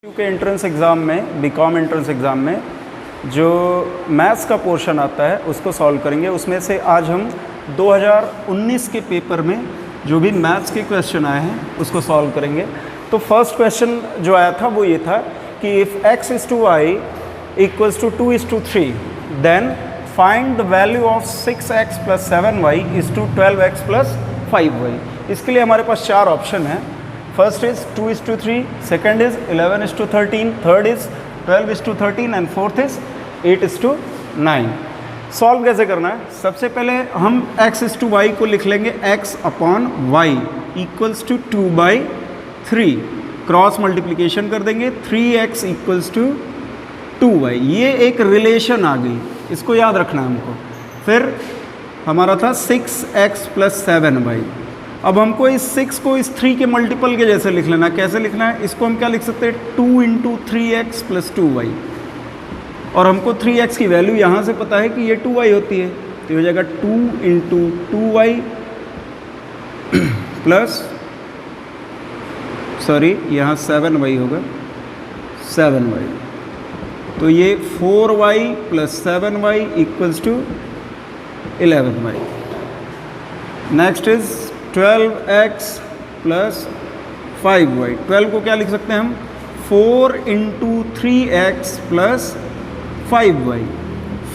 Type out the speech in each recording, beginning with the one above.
के entrance exam में, BCom entrance exam में जो मैथ्स का पोर्शन आता है उसको सॉल्व करेंगे। उसमें से आज हम 2019 के पेपर में जो भी मैथ्स के क्वेश्चन आए हैं उसको सॉल्व करेंगे। तो फर्स्ट क्वेश्चन जो आया था वो ये था कि if x is to y equals to 2:3 then find the value of 6x + 7y is to 12x + 5y। इसके लिए हमारे पास चार ऑप्शन हैं। First is 2:3, second is 11:13, third is 12:13 and fourth is 8:9। Solve कैसे करना है? सबसे पहले हम x इज़ टू y को लिख लेंगे x upon y equals to 2/3, cross multiplication कर देंगे 3x इक्वल्स टू 2y। ये एक रिलेशन आ गई, इसको याद रखना है हमको। फिर हमारा था 6x + 7y। अब हमको इस 6 को इस 3 के मल्टीपल के जैसे लिख लेना। कैसे लिखना है? इसको हम क्या लिख सकते हैं? 2 × 3x + 2y। और हमको 3x की वैल्यू यहाँ से पता है कि ये 2y होती है, तो हो जाएगा 2 × 2y प्लस यहाँ 7y होगा, 7y। तो ये 4y + 7y equals to 11y। Next is 12x + 5y। 12 को क्या लिख सकते हैं हम? 4 × 3x + 5y।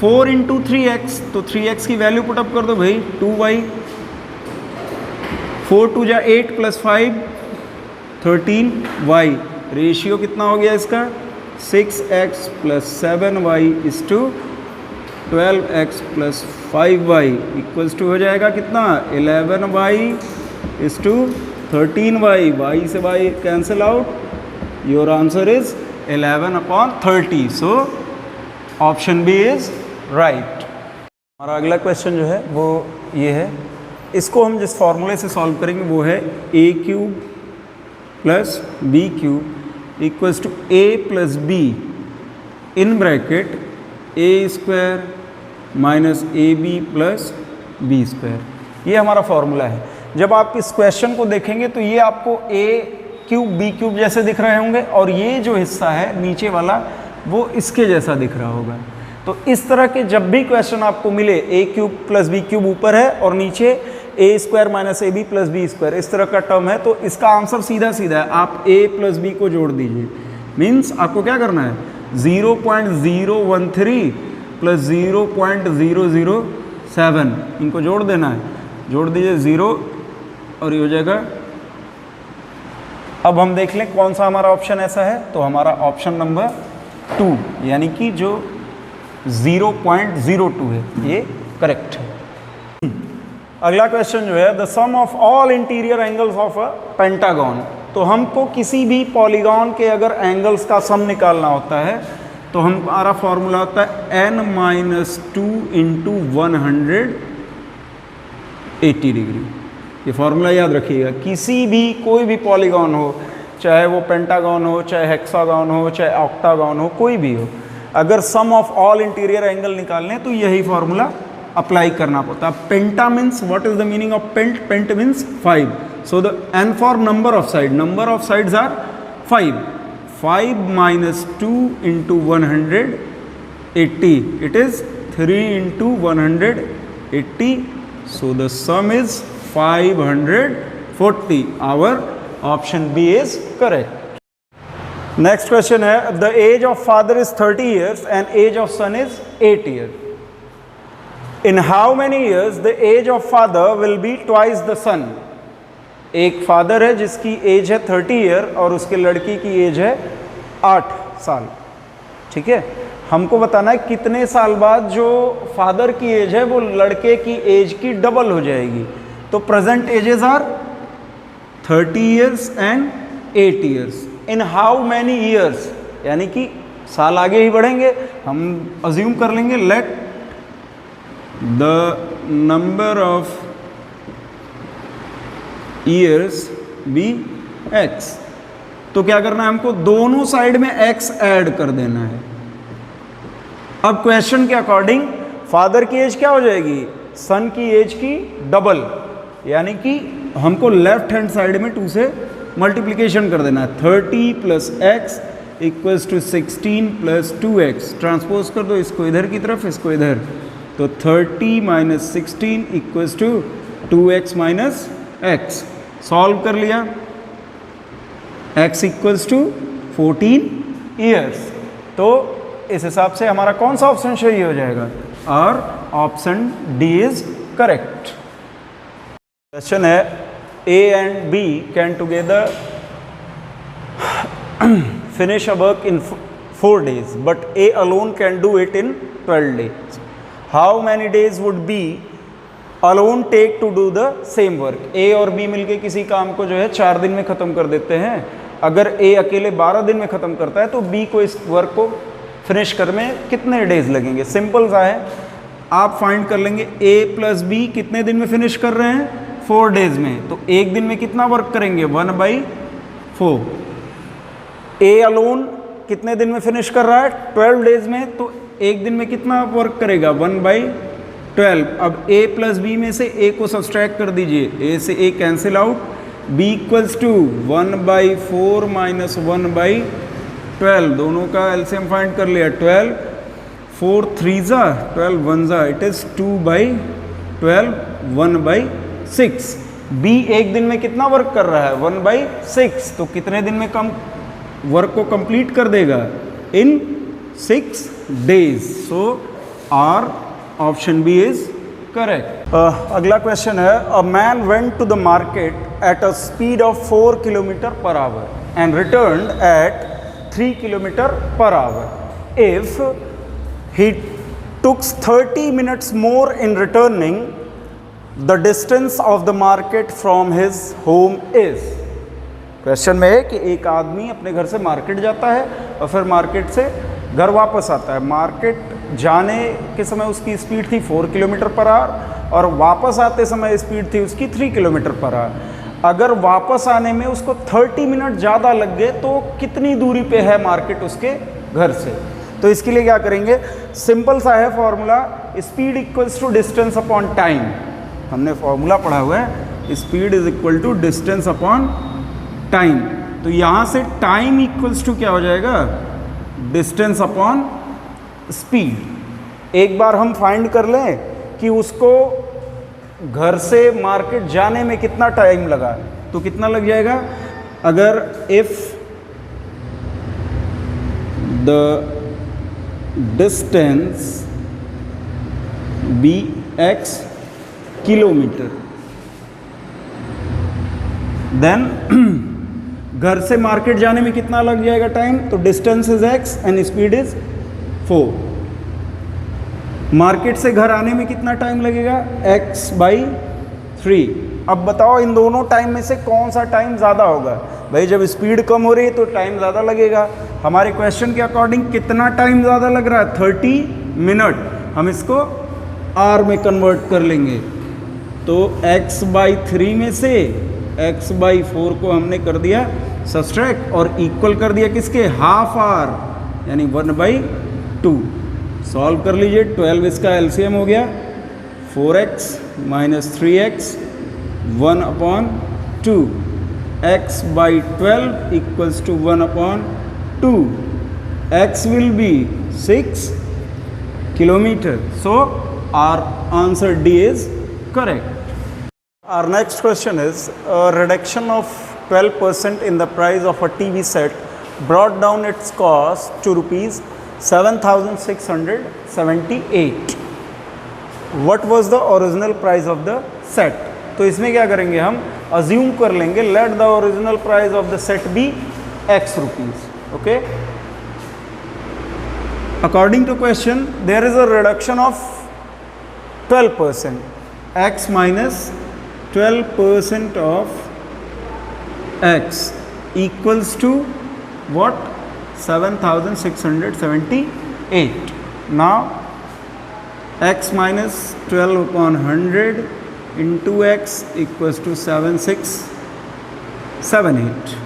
4 × 3x, तो 3x की वैल्यू पुटअप कर दो भाई, 2y। 4 × 2 = 8 + 5 13y। रेशियो कितना हो गया इसका? 6x + 7y is to 12x + 5y equals to हो जाएगा कितना? 11y is to 13y। y से y cancel out. Your answer is 11/30। So option B is right. हमारा अगला क्वेश्चन जो है वो ये है। इसको हम जिस फॉर्मूले से सॉल्व करेंगे वो है a³ + b³ equals to a + b in bracket a² - ab + b²। ये हमारा फॉर्मूला है। जब आप इस क्वेश्चन को देखेंगे तो ये आपको a³ b³ जैसे दिख रहे होंगे और ये जो हिस्सा है नीचे वाला वो इसके जैसा दिख रहा होगा। तो इस तरह के जब भी क्वेश्चन आपको मिले, a³ + b³ ऊपर है और नीचे a² - ab + b², इस तरह का टर्म है, तो इसका आंसर सीधा सीधा है, आप a + b को जोड़ दीजिए। मीन्स आपको क्या करना है? 0.013 + 0.007 इनको जोड़ देना है। जोड़ दीजिए 0 और ये हो जाएगा। अब हम देख लें कौन सा हमारा ऑप्शन ऐसा है। तो हमारा ऑप्शन नंबर 2 यानी कि जो 0.02 है ये करेक्ट है। अगला क्वेश्चन जो है the sum of all interior angles of a pentagon. तो हमको किसी भी पॉलीगॉन के अगर एंगल्स का सम निकालना होता है तो हमारा फॉर्मूला होता है n - 2 × 180 डिग्री। ये फॉर्मूला याद रखिएगा। किसी भी कोई भी पॉलीगॉन हो, चाहे वो पेंटागन हो, चाहे हेक्सागन हो, चाहे ऑक्टागन हो, कोई भी हो, अगर sum of all interior angle निकालने तो यही फॉर्मूला अप्लाई करना पड़ता है। Penta means what is the meaning of pent? Pent means 5। So the n for number of side, number of sides are 5। 5 - 2 × 180, it is 3 × 180। So the sum is 540। Our option B is correct. Next question है the age of father is 30 years and age of son is 8 years। In how many years the age of father will be twice the son? एक father है जिसकी as है 30 year और उसके लड़की की as है 8 साल। ठीक है, हमको बताना है कितने साल बाद जो फादर की एज है वो लड़के की एज की डबल हो जाएगी। तो present ages are 30 years and 8 years। In how many years, यानी कि साल आगे ही बढ़ेंगे। हम अज्यूम कर लेंगे late the number of years be x। तो क्या करना है हमको? दोनों साइड में x ऐड कर देना है। अब क्वेश्चन के अकॉर्डिंग फादर की एज क्या हो जाएगी? सन की एज की डबल, यानी कि हमको लेफ्ट हैंड साइड में 2 से मल्टीप्लिकेशन कर देना है। 30 + x equals to 16 plus 2x, transpose कर दो इसको इधर की तरफ, इसको इधर, तो 30 minus 16 equals to 2x minus x। Solve कर लिया, x इक्वल्स टू 14 ईयर्स। तो इस हिसाब से हमारा कौन सा ऑप्शन सही हो जाएगा? और option D is correct. Question है A and B can together finish a work in 4 days, but A alone can do it in 12 days. How many days would B alone take to do the same work? A और B मिलके किसी काम को जो है 4 दिन में ख़त्म कर देते हैं। अगर A अकेले 12 दिन में ख़त्म करता है तो B को इस वर्क को फिनिश कर में कितने डेज लगेंगे? सिंपल सा है, आप फाइंड कर लेंगे A प्लस B कितने दिन में फिनिश कर रहे हैं? 4 डेज में। तो एक दिन में कितना वर्क करेंगे? 1/4। A अलोन कितने दिन में फिनिश कर रहा है? 12 डेज में। तो एक दिन में कितना वर्क करेगा? 1/12। अब A प्लस B में से A को सब्सट्रैक्ट कर दीजिए, A से A cancel out, B equals to 1/4 minus 1/12, दोनों का एलसीएम फाइंड कर लिया। 12 4 3 ज़ा 12 1 ज़ा, इट इज़ 2/12 1/6। B एक दिन में कितना वर्क कर रहा है? 1/6। तो कितने दिन में कम वर्क को कंप्लीट कर देगा? In 6 days. So our option B is correct. अगला क्वेश्चन है, a man went to the market at a speed of 4 kilometre per hour and return at 3 kilometre per hour. If he took 30 minutes more in returning, the distance of the market from his home is। Question में है कि एक आदमी अपने घर से market जाता है और फिर मार्केट से घर वापस आता है। मार्केट जाने के समय उसकी स्पीड थी 4 किलोमीटर पर आवर और वापस आते समय स्पीड थी उसकी 3 किलोमीटर पर आवर। अगर वापस आने में उसको 30 मिनट ज़्यादा लग गए तो कितनी दूरी पे है मार्केट उसके घर से? तो इसके लिए क्या करेंगे? सिंपल सा है formula, speed equals to distance upon time. हमने फॉर्मूला पढ़ा हुआ है, speed is equal to distance upon time. तो यहाँ से टाइम इक्वल्स टू क्या हो जाएगा? Distance upon speed. एक बार हम फाइंड कर लें कि उसको घर से मार्केट जाने में कितना टाइम लगा, तो कितना लग जाएगा? अगर if the distance be x kilometre, then घर से मार्केट जाने में कितना लग जाएगा टाइम? तो distance is x and speed is 4। Market से घर आने में कितना टाइम लगेगा? x/3। अब बताओ इन दोनों टाइम में से कौन सा टाइम ज़्यादा होगा? भाई जब स्पीड कम हो रही है तो टाइम ज़्यादा लगेगा। हमारे क्वेश्चन के अकॉर्डिंग कितना टाइम ज़्यादा लग रहा है? 30 मिनट। हम इसको आर में कन्वर्ट कर लेंगे। तो x/3 में से x/4 को हमने कर दिया सब्सट्रैक्ट और इक्वल कर दिया किसके? हाफ आर, यानी 1/2। सॉल्व कर लीजिए, 12 इसका एलसीएम हो गया, 4x minus 3x 1/2, x/12 equals to 1/2, x will be 6 kilometer. So our answer D is correct. Our next question is a reduction of 12% in the price of a TV set brought down its cost to rupees 7,678. What was the original price of the set? तो इसमें क्या करेंगे? हम assume कर लेंगे let the original price of the set be x rupees. Okay, according to question there is a reduction of 12%, x minus 12% of x equals to what? 7,678. Now x minus 12 upon 100 into x equals to 7,678.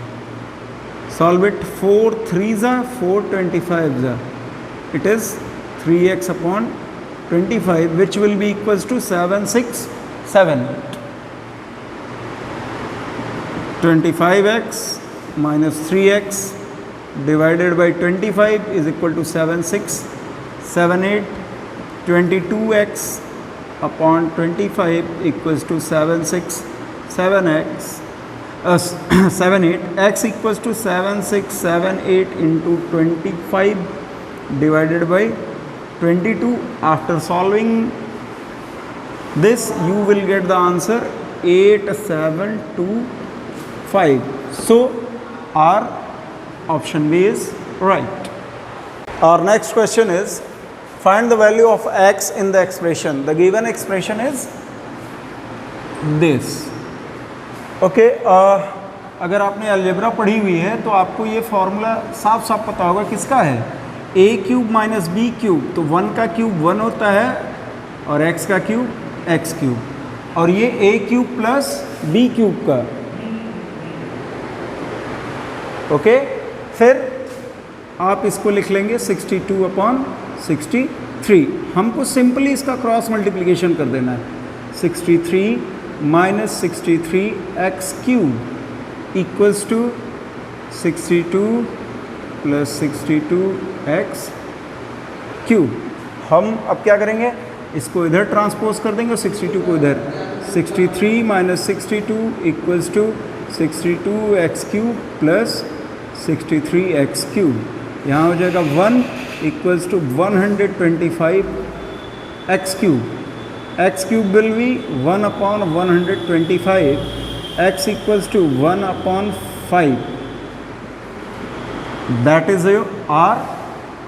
Solve it. 4 3s are 4 25s are. It is 3x upon 25, which will be equals to 7,678. 25x minus 3x divided by 25 is equal to 7678 22x upon 25 equals to 7678 x equals to 7678 into 25 divided by 22. After solving this you will get the answer 8725. So our option B is right. Our next question is find the value of x in the expression. The given expression is this. Okay अगर आपने algebra पढ़ी हुई है तो आपको ये formula साफ साफ पता होगा किसका है, a cube minus B cube, तो 1 का क्यूब 1 होता है और x का क्यूब x क्यूब, और ये a cube plus b cube का। ओके फिर आप इसको लिख लेंगे 62 अपॉन 63। हमको सिंपली इसका क्रॉस मल्टीप्लिकेशन कर देना है। 63 minus 63 X cube equals to 62 plus 62 X cube. हम अब क्या करेंगे, इसको इधर ट्रांसपोज कर देंगे और 62 को इधर। 63 minus 62 equals to 62 X cube plus 63 X cube. यहाँ हो जाएगा 1 equals to 125 X cube. x cube will be 1 upon 125, x equals to 1 upon 5. That is our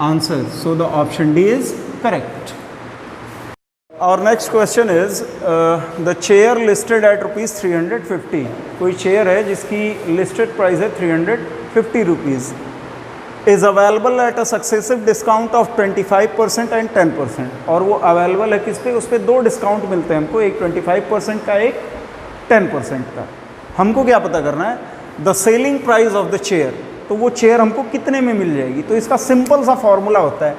answer. So the option D is correct. Our next question is the chair listed at rupees 350. कोई chair है जिसकी listed price है 350 rupees. Is available at a successive discount of 25% and 10%. और वो available है किस पे, उस पर 2 डिस्काउंट मिलते हैं हमको, एक 25% का, एक 10% का। हमको क्या पता करना है, the selling price of the chair, तो वो चेयर हमको कितने में मिल जाएगी। तो इसका सिंपल सा फॉर्मूला होता है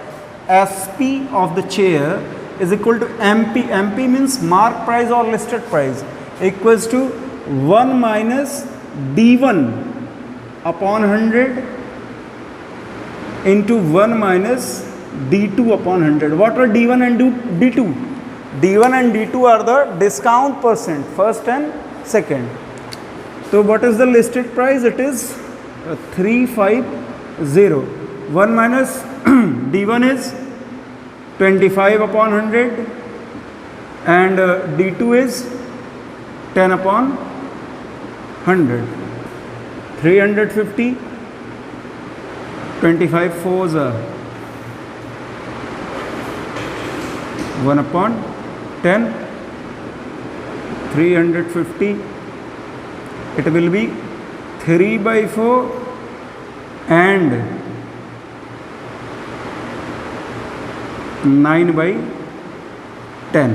SP of the chair is equal to MP, MP means mark price और listed price, equals to 1 minus D1 upon 100 into 1 minus D2 upon 100. What are D1 and D2? D1 and D2 are the discount percent, first and second. So what is the listed price? It is 350. 1 minus D1 is 25 upon 100 and D2 is 10 upon 100. 350. 25 fours are 1 upon 10, 350. It will be 3 by 4 and 9 by 10.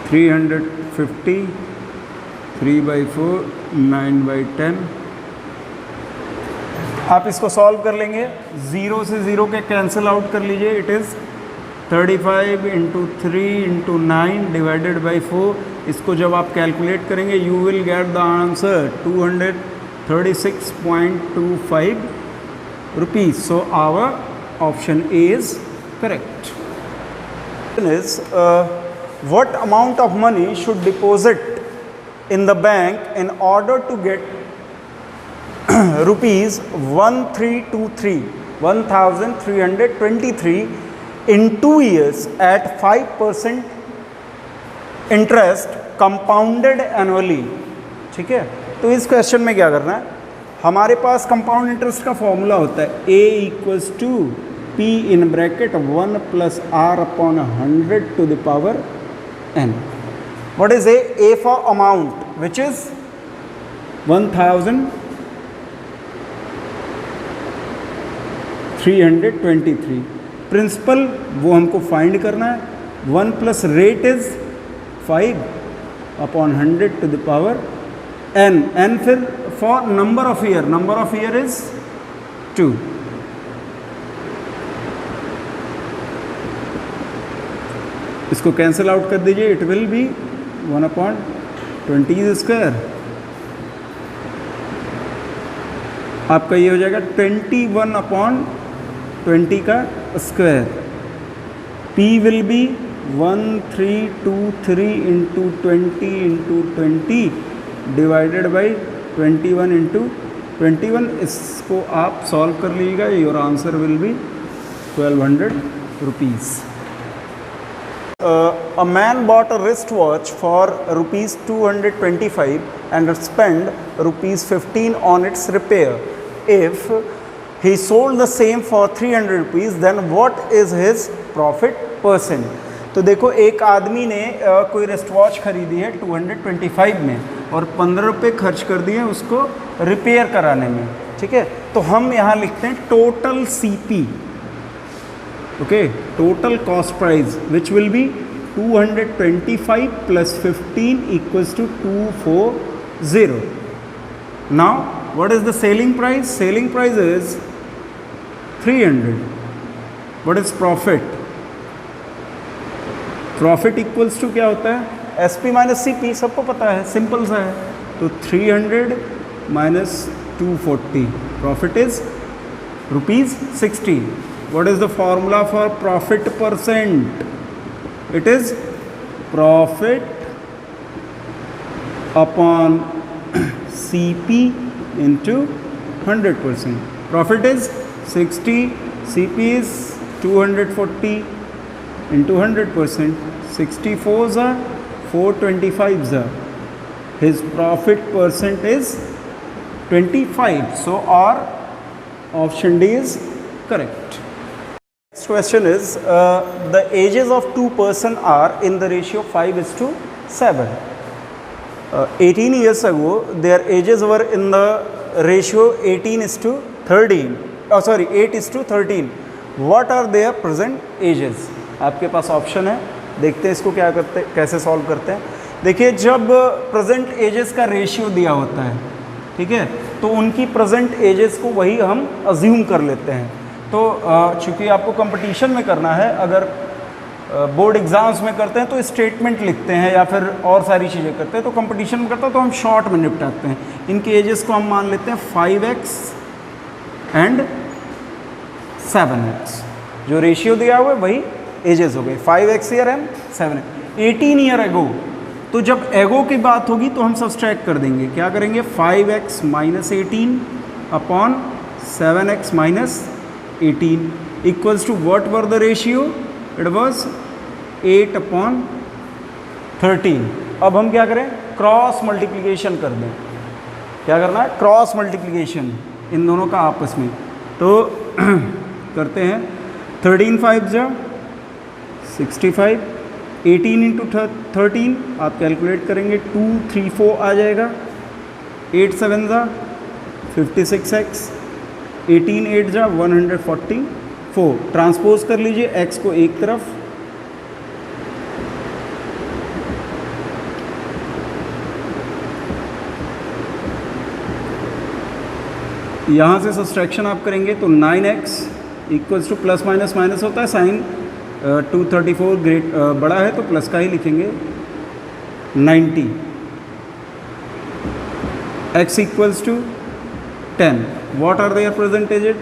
350, 3 by 4, 9 by 10. आप इसको solve कर लेंगे, 0 से 0 के cancel out कर लीजिए। It is 35 into 3 into 9 divided by 4। इसको जब आप कैलकुलेट करेंगे you will get the answer 236.25 rupees. So our option A is correct. Is what amount of money should deposit in the bank in order to गेट rupees 1323 in 2 years at 5% interest compounded annually। ठीक है, तो इस question में क्या करना है, हमारे पास कंपाउंड इंटरेस्ट का फॉर्मूला होता है A equals to P in bracket 1 plus R upon 100 to the power n। What is A for amount which is 1323। Principal वो हमको फाइंड करना है, 1 plus rate is 5 upon 100 to the power n। n फिर for number of year is 2। इसको cancel out कर दीजिए, it will be 1 upon 20 square. आपका ये हो जाएगा 21/20 का square. P will be 1323 into 20 divided by 21 इसको आप सॉल्व कर लीजिएगा, your answer will be 1200 rupees. A man bought a wristwatch for rupees 225 and spent rupees 15 on its repair. If he sold the same for 300 rupees, then what is his profit %? तो देखो, एक आदमी ने कोई wrist watch खरीदी है 225 में और 15 रुपये खर्च कर दिए उसको रिपेयर कराने में, ठीक है। तो हम यहाँ लिखते हैं total CP, okay, total cost price which will be 225 plus 15 equals to 240. Now what is the selling price? Selling price is 300. What is profit? Profit equals to क्या होता है? SP माइनस CP, सबको पता है, सिंपल सा है। तो 300 minus 240, profit is ₹60. What is the formula for profit %? It is profit upon CP into 100%. Profit is 60, CP is 240 into 100%. 64s are 425s are. His profit % is 25. So our option D is correct. Next question is the ages of two person are in the ratio 5:7. 18 years ago their ages were in the ratio 18:13. 8:13. What are their present ages? आपके पास option है, देखते हैं इसको क्या करते, कैसे solve करते हैं। देखिए, जब प्रेजेंट एजेस का रेशियो दिया होता है, ठीक है, तो उनकी प्रेजेंट एजेस को वही हम अज्यूम कर लेते हैं। तो चूँकि आपको कंपटीशन में करना है, अगर बोर्ड एग्ज़ाम्स में करते हैं तो स्टेटमेंट लिखते हैं या फिर और सारी चीज़ें करते हैं, तो कंपटीशन में करते हैं तो हम शॉर्ट में निपटाते हैं। इनके एजेस को हम मान लेते हैं 5x एंड 7x, जो रेशियो दिया हुआ है वही एजेस हो गए, 5x year and 7x। 18 year ago, तो जब एगो की बात होगी तो हम सब्सट्रैक्ट कर देंगे, क्या करेंगे? 5x minus 18 upon 7x minus 18 equals to what were the ratio? It was 8/13। अब हम क्या करें? क्रॉस मल्टीप्लिकेशन कर दें। क्या करना है? क्रॉस मल्टीप्लिकेशन इन दोनों का आपस में। तो करते हैं, 13 5 जा 65, 18 इंटू 13 आप कैलकुलेट करेंगे 234 आ जाएगा, 8 7 जा 56x, 18 8 जा 144। ट्रांसपोज कर लीजिए x को एक तरफ, यहाँ से सब्सट्रैक्शन आप करेंगे तो 9x equals two plus minus minus होता है, साइन 234 ग्रेट बड़ा है तो प्लस का ही लिखेंगे, 90 x equals to 10। What are their percentage?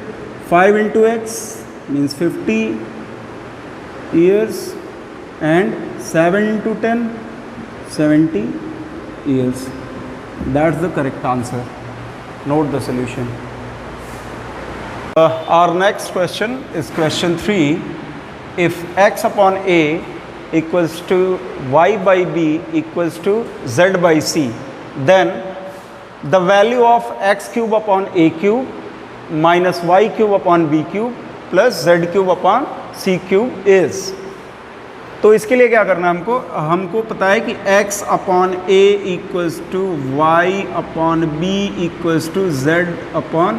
5 into x means 50 years and 7 into 10 70 years. That's the correct answer. Note the solution. Our next question is question 3. If x upon a equals to y by b equals to z by c, then the value of x cube upon a cube minus y cube upon b cube plus z cube upon c cube is. तो इसके लिए क्या करना है हमको पता है कि x upon a equals to y upon b equals to z upon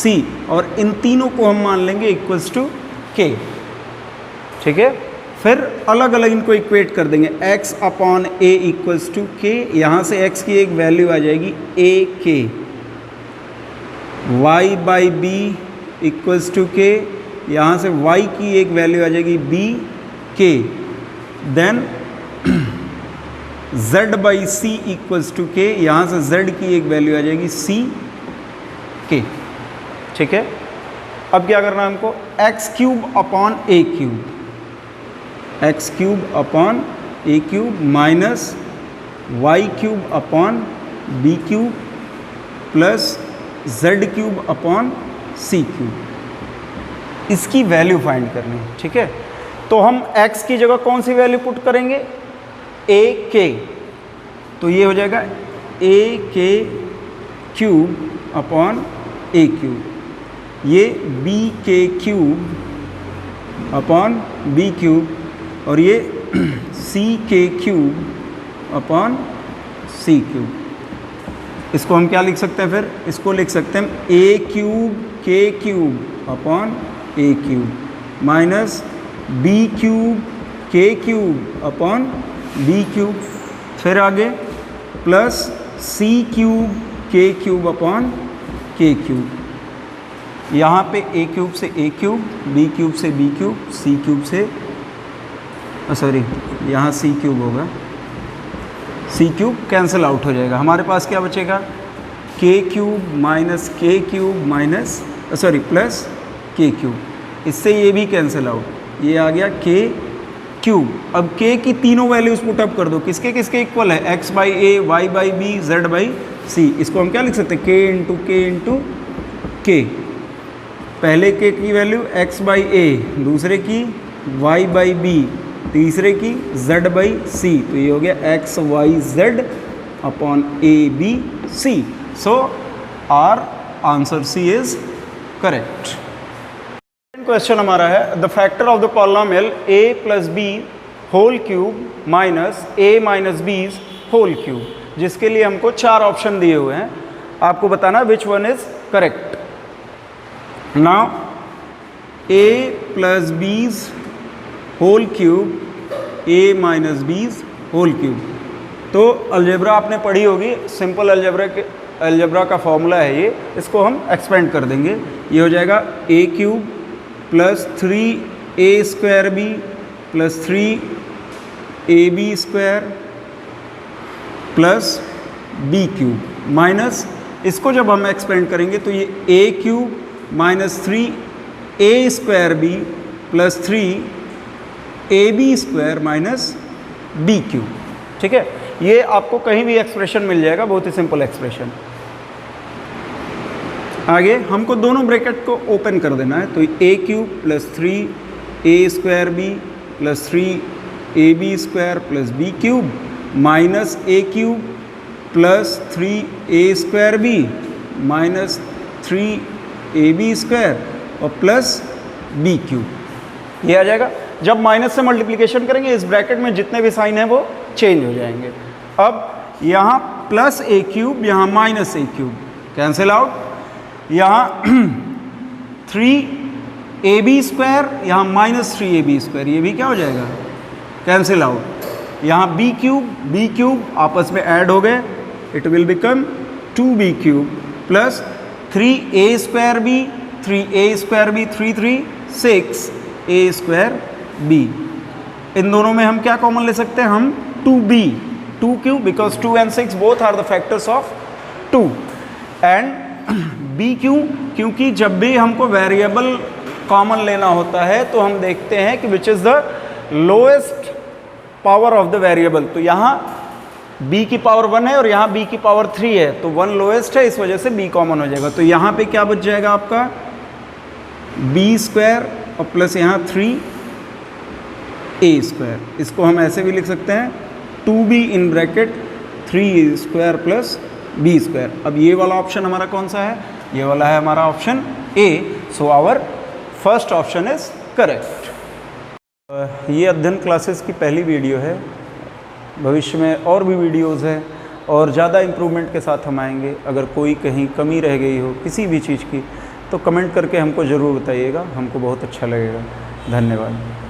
c, और इन तीनों को हम मान लेंगे इक्वल्स टू k, ठीक है। फिर अलग अलग इनको इक्वेट कर देंगे, x upon a equals to k, यहाँ से x की एक वैल्यू आ जाएगी a k, y by b equals to k, यहाँ से y की एक वैल्यू आ जाएगी b k, then z by c equals to k, यहाँ से z की एक वैल्यू आ जाएगी c k। ठीक है। अब क्या करना है हमको, x cube upon a cube, x cube upon a cube minus y cube upon b cube plus z cube upon c cube, इसकी वैल्यू फाइंड करनी है, ठीक है। तो हम x की जगह कौन सी वैल्यू पुट करेंगे, ए के, तो ये हो जाएगा ए के क्यूब अपॉन ए क्यूब, ये बी के क्यूब अपॉन बी क्यूब और ये सी के क्यूब अपॉन सी क्यूब। इसको हम क्या लिख सकते हैं फिर, इसको लिख सकते हैं ए क्यूब के cube upon a cube minus B cube के क्यूब अपॉन बी क्यूब, फिर आगे प्लस सी क्यूब के क्यूब अपॉन के क्यूब। यहाँ पे ए क्यूब से ए क्यूब, बी क्यूब से बी क्यूब, सी क्यूब से सॉरी यहाँ सी क्यूब होगा, सी क्यूब कैंसिल आउट हो जाएगा। हमारे पास क्या बचेगा, के क्यूब माइनस के क्यूब माइनस सॉरी प्लस के क्यूब, इससे ये भी कैंसिल आउट, ये आ गया के क्यूब। अब के की तीनों वैल्यूज पुटअप कर दो, किसके किसके इक्वल है, x by a, y by b, z by c. इसको हम क्या लिख सकते हैं, के इंटू के, पहले के की वैल्यू एक्स बाई ए, दूसरे की वाई बाई बी, तीसरे की z बाई सी, तो ये हो गया x y z upon a b c. So our answer c is correct. Question हमारा है the factor of the polynomial a plus b whole cube minus a minus b whole cube, जिसके लिए हमको 4 option दिए हुए हैं, आपको बताना which one is correct. Now a plus बीज होल क्यूब, a माइनस बीज होल क्यूब, तो अलजेब्रा आपने पढ़ी होगी, सिंपल अलजेब्रा का फॉर्मूला है ये, इसको हम एक्सपेंड कर देंगे। ये हो जाएगा a cube plus 3a square b plus 3ab square plus b cube minus, इसको जब हम एक्सपेंड करेंगे तो ये a cube minus 3a square b plus 3ab square minus b cube, ठीक है। ये आपको कहीं भी एक्सप्रेशन मिल जाएगा, बहुत ही सिंपल एक्सप्रेशन। आगे हमको दोनों ब्रैकेट को ओपन कर देना है, तो a cube plus 3a square b plus 3ab square plus b cube minus a cube plus 3a square b minus 3ab square और प्लस b क्यूब, ये आ जाएगा। जब माइनस से मल्टीप्लिकेशन करेंगे इस ब्रैकेट में जितने भी साइन हैं वो चेंज हो जाएंगे। अब यहाँ प्लस a क्यूब, यहाँ minus a cube, cancel out. यहाँ 3ab स्क्वायर, यहाँ माइनस 3ab स्क्वायर, ये भी क्या हो जाएगा, कैंसिल आउट। यहाँ b क्यूब आपस में ऐड हो गए, it will become 2b cube plus 3a square b, 3a square b 3 6a square b। इन दोनों में हम क्या कॉमन ले सकते हैं, हम 2b, 2 cube, because 2 and 6 both are the factors of 2, and b cube, क्योंकि जब भी हमको वेरिएबल कॉमन लेना होता है तो हम देखते हैं कि which is the lowest power of the variable, तो यहाँ b की पावर 1 है और यहाँ b की पावर 3 है, तो 1 लोएस्ट है, इस वजह से b कॉमन हो जाएगा। तो यहाँ पे क्या बच जाएगा आपका b स्क्वायर और प्लस यहाँ 3a स्क्वायर, इसको हम ऐसे भी लिख सकते हैं 2b in bracket 3a square plus b square. अब ये वाला ऑप्शन हमारा कौन सा है, ये वाला है हमारा option A. So our first option is correct. ये अध्ययन क्लासेस की पहली वीडियो है, भविष्य में और भी वीडियोस हैं और ज़्यादा इम्प्रूवमेंट के साथ हम आएंगे। अगर कोई कहीं कमी रह गई हो किसी भी चीज़ की तो कमेंट करके हमको ज़रूर बताइएगा, हमको बहुत अच्छा लगेगा। धन्यवाद।